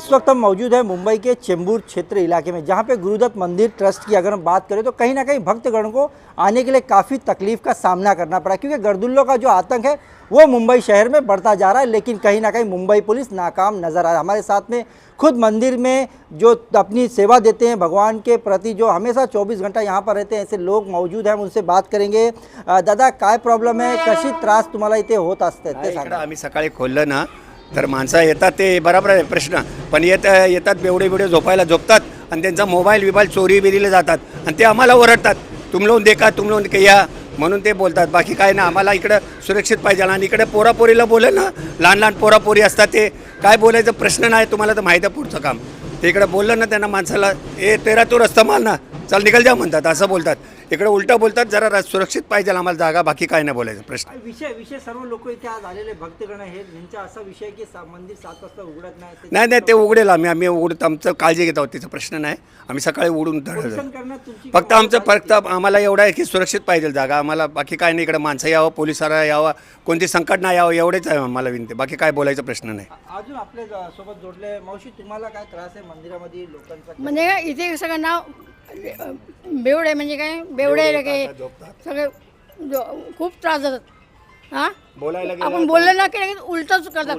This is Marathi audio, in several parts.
इस वक्त हम मौजूद है मुंबई के चेंबूर क्षेत्र इलाके में, जहां पे गुरुदत्त मंदिर ट्रस्ट की अगर हम बात करें तो कहीं ना कहीं भक्तगण को आने के लिए काफ़ी तकलीफ का सामना करना पड़ा, क्योंकि गर्दुल्लों का जो आतंक है वो मुंबई शहर में बढ़ता जा रहा है। लेकिन कहीं ना कहीं मुंबई पुलिस नाकाम नज़र आ रहा है। हमारे साथ में खुद मंदिर में जो अपनी सेवा देते हैं भगवान के प्रति, जो हमेशा 24 घंटा यहाँ पर रहते हैं, ऐसे लोग मौजूद हैं। हम उनसे बात करेंगे। दादा, काय प्रॉब्लेम आहे, कशी त्रास तुम्हाला इथे होत असते ते सांगा। आम्ही सकाळी खोललं ना तर माणसं येतात, ते बरोबर आहे प्रश्न, पण येतात बेवडे झोपायला झोपतात आणि त्यांचा मोबाईल चोरी बिरीला जातात आणि ते आम्हाला ओरडतात, तुम लोन देखा या म्हणून ते बोलतात। बाकी काय ना, आम्हाला इकडं सुरक्षित पाहिजे। आणि इकडे पोरापोरीला बोले ना, लहान पोरापोरी असतात, ते काय बोलायचं प्रश्न नाही, तुम्हाला तर माहिती आहे पुढचं काम। ते इकडे बोललं ना त्यांना माणसाला, तेरा तो रस्ता मार ना, चल निकल जा म्हणतात, असं बोलतात। इकडे उलटं बोलतात, जरा सुरक्षित पाहिजे आम्हाला जागा, बाकी काय नाही बोलायचं प्रश्न। विषय सर्व लोक इथे आज आलेले भक्तगण हे यांचा असा विषय की मंदिर 7 वाजता उघडत नाही। नाही ते उघडेल, आम्ही उघडत, आमचं काळजी घेत आहोत, तिचा प्रश्न नाही। आम्ही सकाळी उघडून फक्त आम्हाला एवढं आहे की सुरक्षित पाहिजे जागा आम्हाला, बाकी काय नाही। इकडे माणसं यावं, पोलिसांना यावं, कोणती संकट नाही यावं, एवढेच आहे आम्हाला विनंती, बाकी काय बोलायचा प्रश्न नाही। अजून आपल्या सोबत जोडले मावशी, तुम्हाला काय त्रास आहे मंदिरामध्ये लोकांचा? म्हणजे इथे सगळं नाव बेवडे, म्हणजे काय बेवडे काय सगळे खूप त्रास देतात। हां, आपण बोललं ना की उलटच करतात।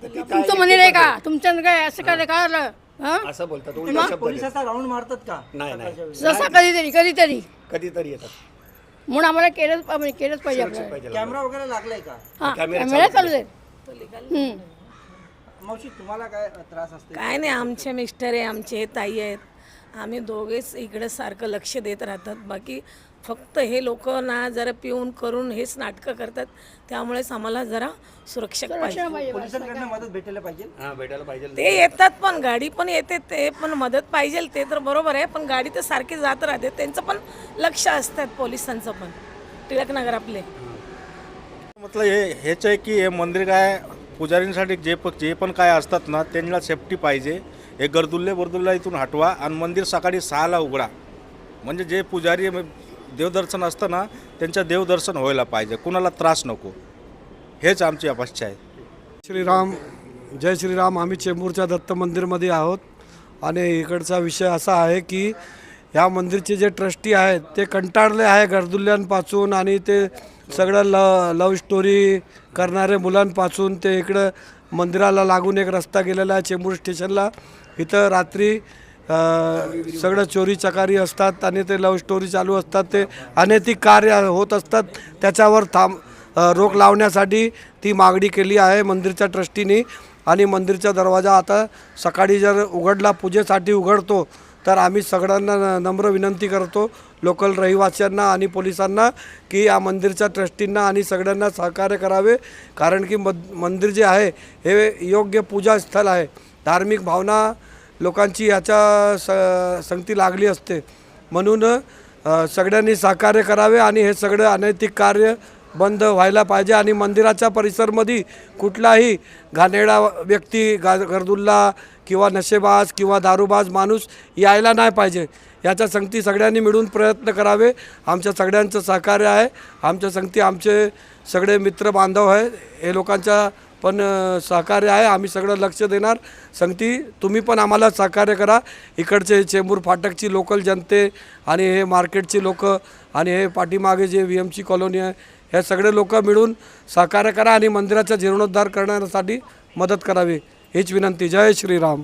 तुमचं मंदिर आहे का, तुमचं काय असं काय आलं? असं बोलतात, पोलिसाचा राऊंड मारतात का? नाही, जसा कधीतरी येतात म्हणून आम्हाला केलंच पाहिजे आपल्याला। कॅमेरा वगैरे लागलाय का? हां, कॅमेरा चालू आहे। मावशी, तुम्हाला काय त्रास असतो? काय नाही, आमचे मिस्टर आहे, आमचे ताई आहेत, आम्ही दोघेच इकडे सारखं लक्ष देत राहतात। बाकी फक्त हे लोक ना जरा पिऊन करून हेच नाटकं करतात, त्यामुळेच आम्हाला जरा सुरक्षक पाहिजे, पोलिसांकडून मदत भेटायला पाहिजे। भेटायला पाहिजे। ते येतात, पण गाडी पण येते, ते पण मदत पाहिजे, ते तर बरोबर आहे, पण गाडी तर सारखी जात राहते, त्यांचं पण लक्ष असतात पोलिसांचं पण। टिळकनगर आपले मतलब हेच आहे की हे मंदिर काय पुजारींसाठी जे पण काय असतात ना, त्यांना सेफ्टी पाहिजे। हे गर्दुल्ले इथून हटवा आणि मंदिर सकाळी 6ला उघडा, म्हणजे जे पुजारी देवदर्शन असतं ना, त्यांचं देवदर्शन व्हायला पाहिजे, कुणाला त्रास नको, हेच आमची अपेक्षा आहे। श्रीराम, जय श्रीराम। आम्ही चेंबूरच्या दत्त मंदिरमध्ये आहोत आणि इकडचा विषय असा आहे की ह्या मंदिरचे जे ट्रस्टी आहेत ते कंटाळले आहे गर्दुल्ल्यांपासून आणि ते सगळं लव स्टोरी करणारे मुलांपासून। ते इकडं मंदिराला लागून एक रस्ता गेलेला आहे चेंबूर स्टेशनला, इथं रात्री सगळं चोरी चकारी असतात आणि ते लव स्टोरी चालू असतात, ते अनैतिक कार्य होत असतात। त्याच्यावर रोख लावण्यासाठी ती मागणी केली आहे मंदिरच्या ट्रस्टीनी। आणि मंदिरचा दरवाजा आता सकाळी जर उघडला, पूजेसाठी उघडतो, तर आम्ही सगळ्यांना नम्र विनंती करतो, लोकल रहिवाशांना आणि पोलिसांना, की या मंदिरच्या ट्रस्टींना आणि सगळ्यांना सहकार्य करावे, कारण की मंदिर जे आहे हे योग्य पूजास्थळ आहे। धार्मिक भावना लोकांची याच्या संगती लागली असते, म्हणून सगळ्यांनी सहकार्य करावे आणि हे सगळं अनैतिक कार्य बंद व्हायला पाहिजे। आणि मंदिराच्या परिसरमध्ये कुठलाही घाणेरडा व्यक्ती, गर्दुल्ला किंवा नशेबाज किंवा दारूबाज माणूस यायला नाही पाहिजे, याच्या संगती सगळ्यांनी मिळून प्रयत्न करावे। आमच्या सगळ्यांचं सहकार्य आहे, आमच्या संगती आमचे सगळे मित्र बांधव आहे, हे लोकांच्या पण सहकार्य आहे, आम्ही सगळं लक्ष देणार। संगती तुम्ही पण आम्हाला सहकार्य करा। इकडचे चेंबूर फाटकची लोकल जनते आणि हे मार्केटची लोक आणि हे पाठीमागे जे VMC कॉलनी आहे, हे सगळे लोक मिळून सहकार्य करा आणि मंदिराचा जीर्णोद्धार करण्यासाठी मदत करावी, हीच विनंती। जय श्रीराम।